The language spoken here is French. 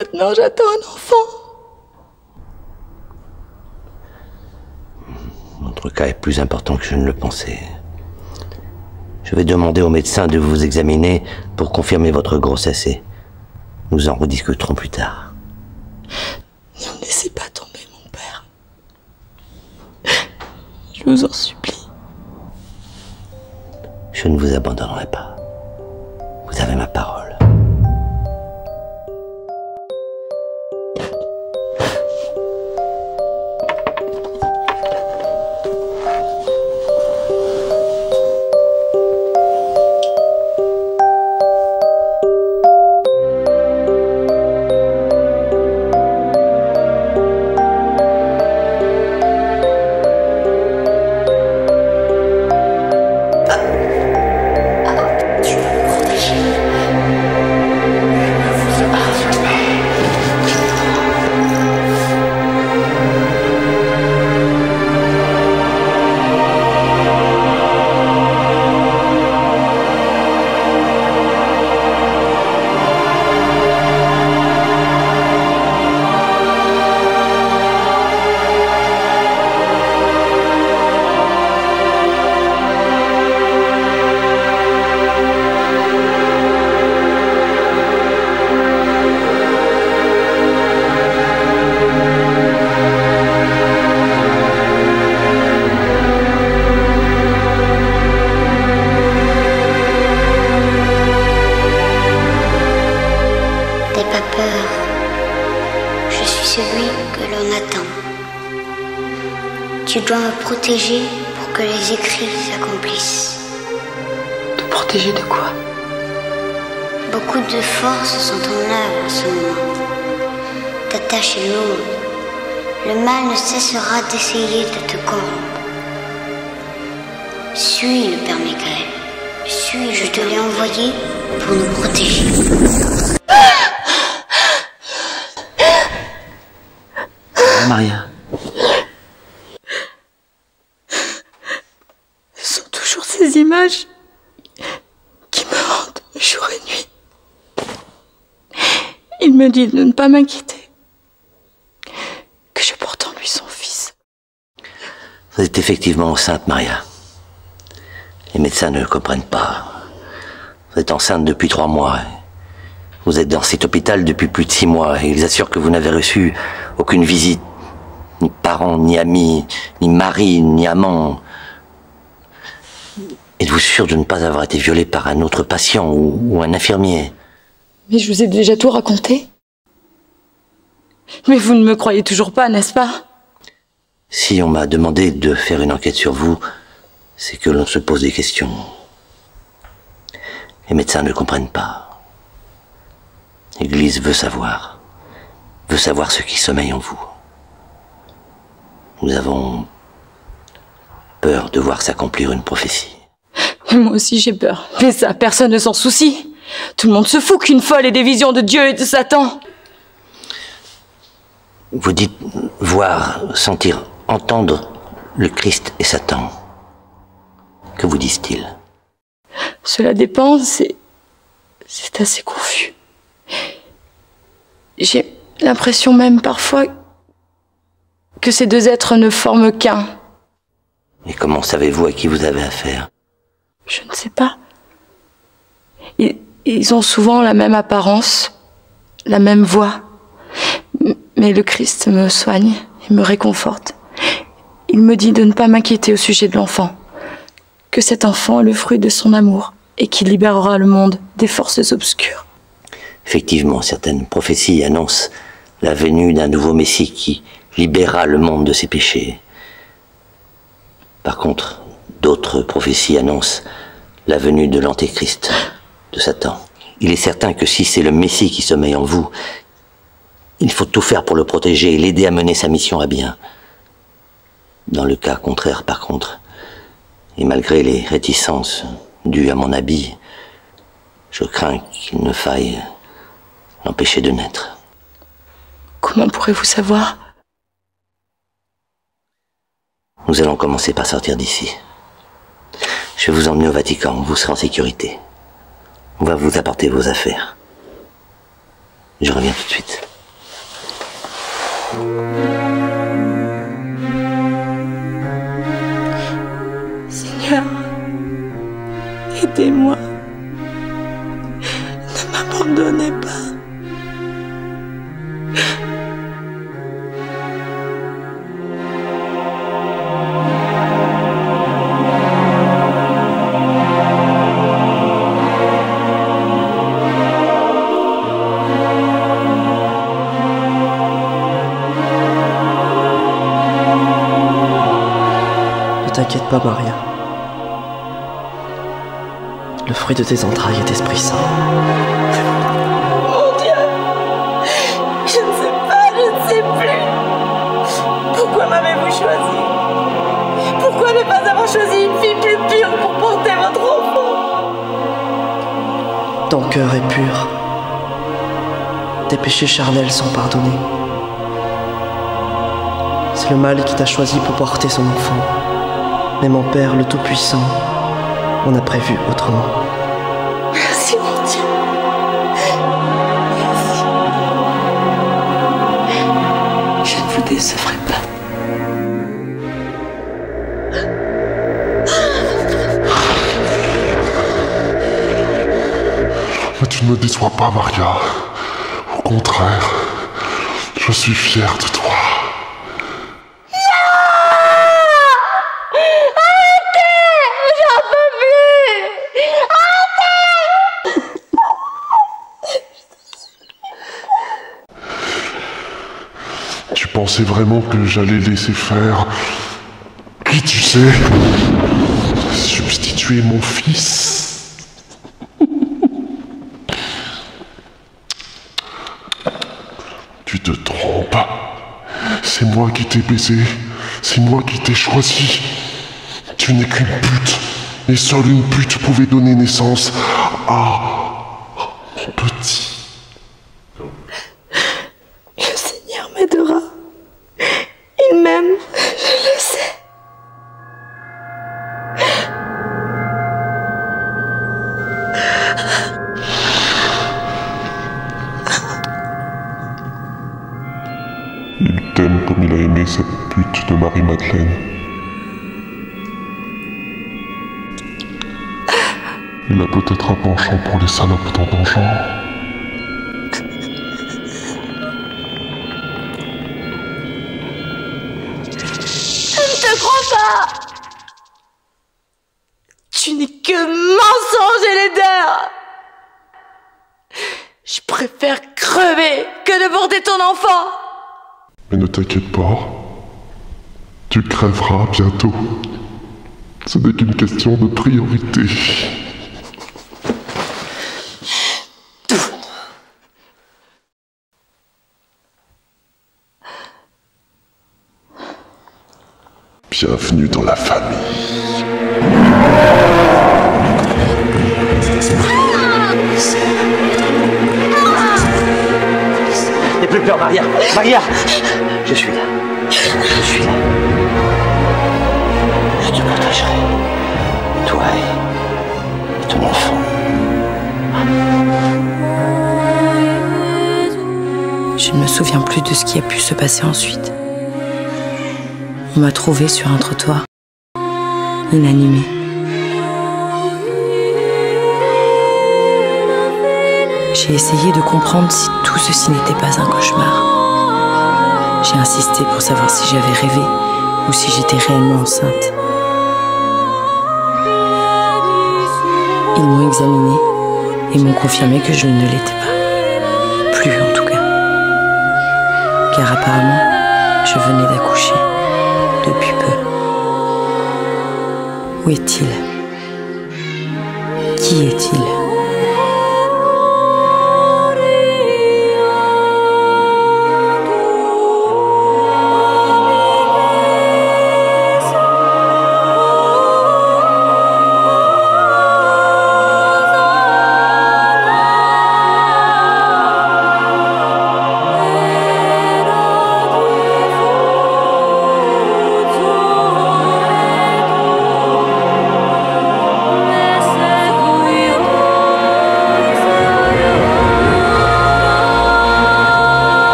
Maintenant, j'attends un enfant. Votre cas est plus important que je ne le pensais. Je vais demander au médecin de vous examiner pour confirmer votre grossesse et nous en rediscuterons plus tard. Ne me laissez pas tomber, mon père. Je vous en supplie. Je ne vous abandonnerai pas. Vous avez ma parole. Celui que l'on attend. Tu dois me protéger pour que les écrits s'accomplissent. Te protéger de quoi? Beaucoup de forces sont en œuvre en ce moment. Ta tâche est lourde. Le mal ne cessera d'essayer de te corrompre. Suis le Père Maigret. Suis, je te l'ai envoyé pour nous protéger. Maria. Ce sont toujours ces images qui me hantent jour et nuit. Il me dit de ne pas m'inquiéter, que je porte en lui son fils. Vous êtes effectivement enceinte, Maria. Les médecins ne le comprennent pas. Vous êtes enceinte depuis 3 mois. Vous êtes dans cet hôpital depuis plus de 6 mois et ils assurent que vous n'avez reçu aucune visite. Ni parents, ni amis, ni mari, ni amant. Êtes-vous sûr de ne pas avoir été violée par un autre patient ou un infirmier? Mais je vous ai déjà tout raconté. Mais vous ne me croyez toujours pas, n'est-ce pas? Si on m'a demandé de faire une enquête sur vous, c'est que l'on se pose des questions. Les médecins ne comprennent pas. L'Église veut savoir ce qui sommeille en vous. Nous avons peur de voir s'accomplir une prophétie. Mais moi aussi j'ai peur. Mais ça, personne ne s'en soucie. Tout le monde se fout qu'une folle ait des visions de Dieu et de Satan. Vous dites voir, sentir, entendre le Christ et Satan. Que vous disent-ils? Cela dépend, c'est assez confus. J'ai l'impression même parfois que ces deux êtres ne forment qu'un. Et comment savez-vous à qui vous avez affaire? Je ne sais pas. Ils ont souvent la même apparence, la même voix. Mais le Christ me soigne et me réconforte. Il me dit de ne pas m'inquiéter au sujet de l'enfant, que cet enfant est le fruit de son amour et qu'il libérera le monde des forces obscures. Effectivement, certaines prophéties annoncent la venue d'un nouveau Messie qui libérera le monde de ses péchés. Par contre, d'autres prophéties annoncent la venue de l'Antéchrist, de Satan. Il est certain que si c'est le Messie qui sommeille en vous, il faut tout faire pour le protéger et l'aider à mener sa mission à bien. Dans le cas contraire, par contre, et malgré les réticences dues à mon habit, je crains qu'il ne faille l'empêcher de naître. Comment pourrez-vous savoir? Nous allons commencer par sortir d'ici. Je vais vous emmener au Vatican, vous serez en sécurité. On va vous apporter vos affaires. Je reviens tout de suite. Seigneur, aidez-moi. Ne m'abandonnez pas. Ne t'inquiète pas, Maria. Le fruit de tes entrailles est Esprit Saint. Mon Dieu, je ne sais pas, je ne sais plus. Pourquoi m'avez-vous choisi? Pourquoi ne pas avoir choisi une fille plus pure pour porter votre enfant? Ton cœur est pur. Tes péchés charnels sont pardonnés. C'est le mâle qui t'a choisi pour porter son enfant. Mais mon Père, le Tout-Puissant, en a prévu autrement. Merci, mon Dieu. Merci. Je ne vous décevrai pas. Mais tu ne me déçois pas, Maria. Au contraire, je suis fier de toi. Tu pensais vraiment que j'allais laisser faire qui tu sais substituer mon fils? Tu te trompes. C'est moi qui t'ai baisé. C'est moi qui t'ai choisi. Tu n'es qu'une pute. Et seule une pute pouvait donner naissance à mon petit. Le Seigneur m'aidera. Il m'aime, je le sais. Il t'aime comme il a aimé cette pute de Marie-Madeleine. Il a peut-être un penchant pour les salopes dans ton genre. Je ne te crois pas. Tu n'es que mensonge et laideur. Je préfère crever que de porter ton enfant. Mais ne t'inquiète pas, tu crèveras bientôt. Ce n'est qu'une question de priorité. Bienvenue dans la famille. N'aie plus peur, Maria. Maria, je suis là. Je suis là. Je te protégerai. Toi et ton enfant. Je ne me souviens plus de ce qui a pu se passer ensuite. On m'a trouvé sur un trottoir, inanimé. J'ai essayé de comprendre si tout ceci n'était pas un cauchemar. J'ai insisté pour savoir si j'avais rêvé ou si j'étais réellement enceinte. Ils m'ont examinée et m'ont confirmé que je ne l'étais pas. Plus en tout cas. Car apparemment, je venais d'accoucher. Depuis peu. Où est-il? Qui est-il?